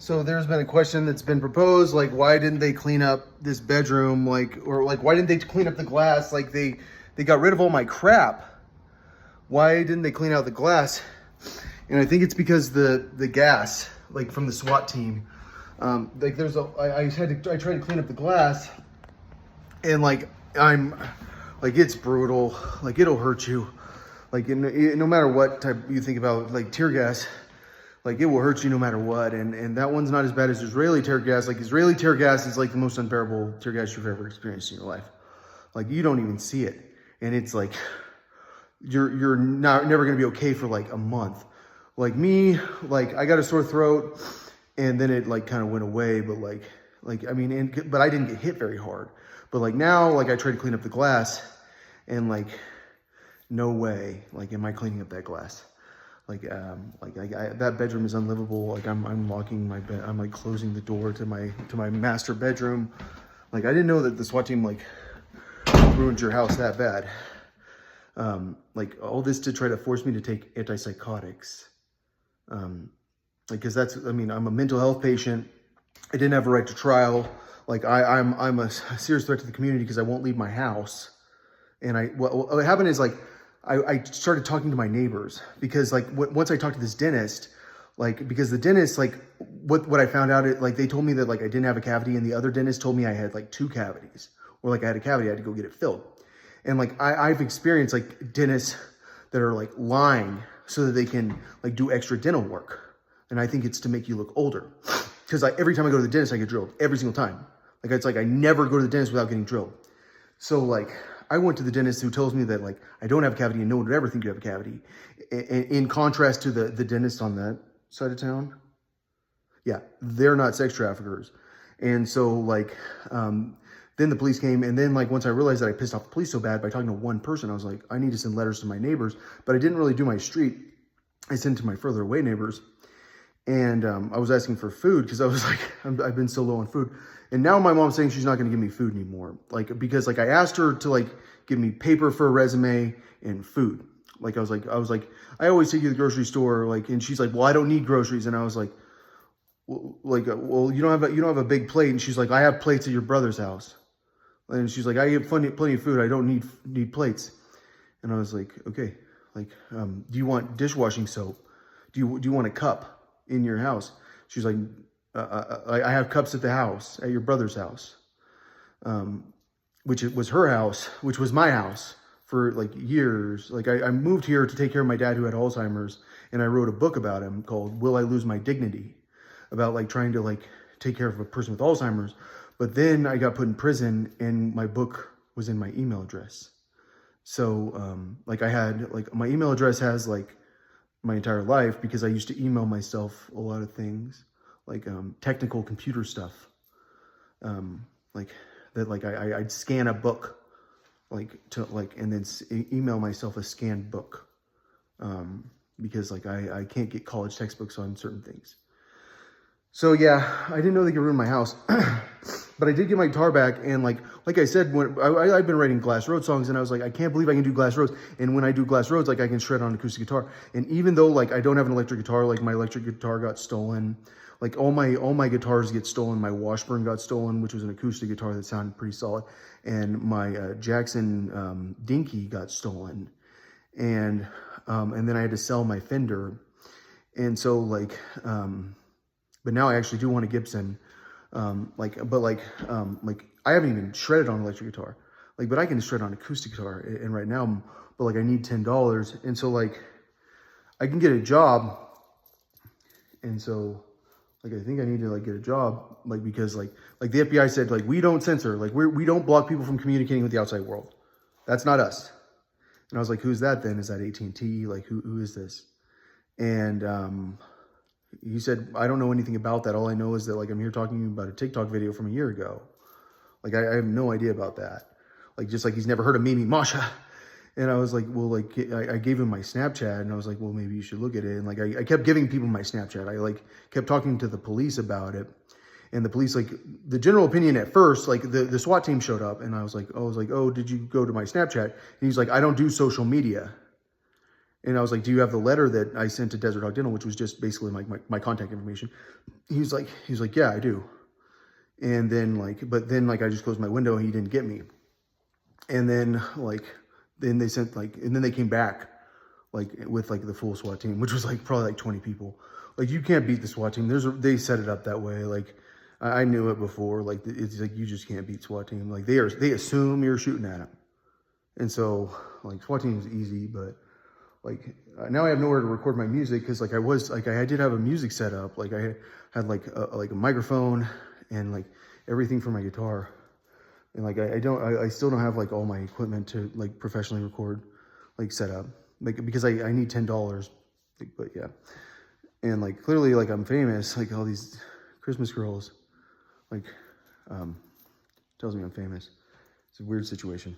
So there's been a question that's been proposed, like why didn't they clean up this bedroom, or why didn't they clean up the glass? Like they got rid of all my crap. Why didn't they clean out the glass? And I think it's because the gas, like from the SWAT team, like I tried to clean up the glass, and like it's brutal, like it'll hurt you, like no matter what type you think about, like tear gas. Like it will hurt you no matter what, and that one's not as bad as Israeli tear gas. Like Israeli tear gas is like the most unbearable tear gas you've ever experienced in your life. Like you don't even see it, and it's like you're never gonna be okay for like a month. Like me, like I got a sore throat, and then it like kind of went away. But like I mean, but I didn't get hit very hard. But like now, like I tried to clean up the glass, and like no way, like am I cleaning up that glass? That bedroom is unlivable. Like I'm locking my bed. I'm like closing the door to my master bedroom. Like I didn't know that the SWAT team like ruined your house that bad. Like all this to try to force me to take antipsychotics. Like, cause I'm a mental health patient. I didn't have a right to trial. Like I'm a serious threat to the community because I won't leave my house. And what happened is like, I started talking to my neighbors because like once I talked to this dentist, like because the dentist, like what I found out, like they told me that like I didn't have a cavity, and the other dentist told me I had like 2 cavities, or like I had a cavity, I had to go get it filled. And like I've experienced like dentists that are like lying so that they can like do extra dental work. And I think it's to make you look older, because like every time I go to the dentist, I get drilled every single time. Like it's like I never go to the dentist without getting drilled. So like I went to the dentist who tells me that like I don't have a cavity and no one would ever think you have a cavity. In contrast to the dentist on that side of town. Yeah, they're not sex traffickers. And so like, then the police came, and then like once I realized that I pissed off the police so bad by talking to one person, I was like, I need to send letters to my neighbors. But I didn't really do my street. I sent to my further away neighbors. And I was asking for food because I was like, I've been so low on food. And now my mom's saying she's not going to give me food anymore. Like, because like I asked her to like give me paper for a resume and food. Like I was like, I always take you to the grocery store. Like, and she's like, well, I don't need groceries. And I was like, well, you don't have a big plate. And she's like, I have plates at your brother's house. And she's like, I have plenty of food. I don't need plates. And I was like, okay, like, do you want dishwashing soap? Do you want a cup in your house? She's like, I have cups at the house, at your brother's house, which was her house, which was my house for like years. Like I moved here to take care of my dad who had Alzheimer's, and I wrote a book about him called Will I Lose My Dignity, about like trying to like take care of a person with Alzheimer's. But then I got put in prison, and my book was in my email address. So like I had like my email address has like my entire life, because I used to email myself a lot of things, like technical computer stuff, like that. Like I'd scan a book, like to like, and then email myself a scanned book, because like I can't get college textbooks on certain things. So yeah, I didn't know they could ruin my house, but I did get my guitar back. And like I said, when I've been writing Glass Road songs, and I was like, I can't believe I can do Glass Roads. And when I do Glass Roads, like I can shred on acoustic guitar. And even though like I don't have an electric guitar, like my electric guitar got stolen, like all my guitars get stolen. My Washburn got stolen, which was an acoustic guitar that sounded pretty solid. And my Jackson Dinky got stolen. And then I had to sell my Fender. And so like, but now I actually do want a Gibson, but I haven't even shredded on electric guitar, like, but I can shred on acoustic guitar. And right now, but like I need $10, and so like I can get a job, and so like I think I need to like get a job, like because like the FBI said like we don't censor, like we don't block people from communicating with the outside world. That's not us. And I was like, who's that then? Is that AT&T? Like who is this? And he said, I don't know anything about that. All I know is that like I'm here talking to you about a TikTok video from a year ago. Like I have no idea about that. Like just like he's never heard of Mimi Masha. And I was like, well, like I gave him my Snapchat, and I was like, well, maybe you should look at it. And like I kept giving people my Snapchat. I like kept talking to the police about it. And the police, like the general opinion at first, like the SWAT team showed up, and I was like, oh, did you go to my Snapchat? And he's like, I don't do social media. And I was like, do you have the letter that I sent to Desert Dog Dental, which was just basically like my contact information? He was like, yeah, I do. And then but then I just closed my window and he didn't get me. And then then they sent and then they came back with the full SWAT team, which was probably 20 people. You can't beat the SWAT team. They set it up that way. I knew it before. It's you just can't beat SWAT team. They assume you're shooting at them. And so SWAT team is easy, but now I have nowhere to record my music because I did have a music set up. I had a microphone and everything for my guitar. And I still don't have all my equipment to professionally record set up because I need $10. But yeah. And clearly I'm famous, all these Christmas girls tells me I'm famous. It's a weird situation.